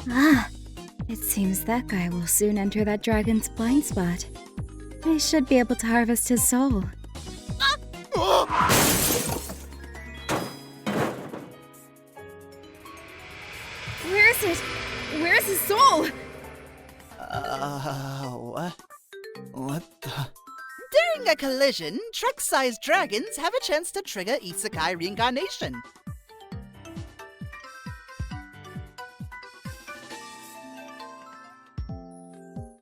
Ah, it seems that guy will soon enter that dragon's blind spot. I should be able to harvest his soul. Where is it? Where is his soul? What the? During a collision, truck-sized dragons have a chance to trigger isekai reincarnation.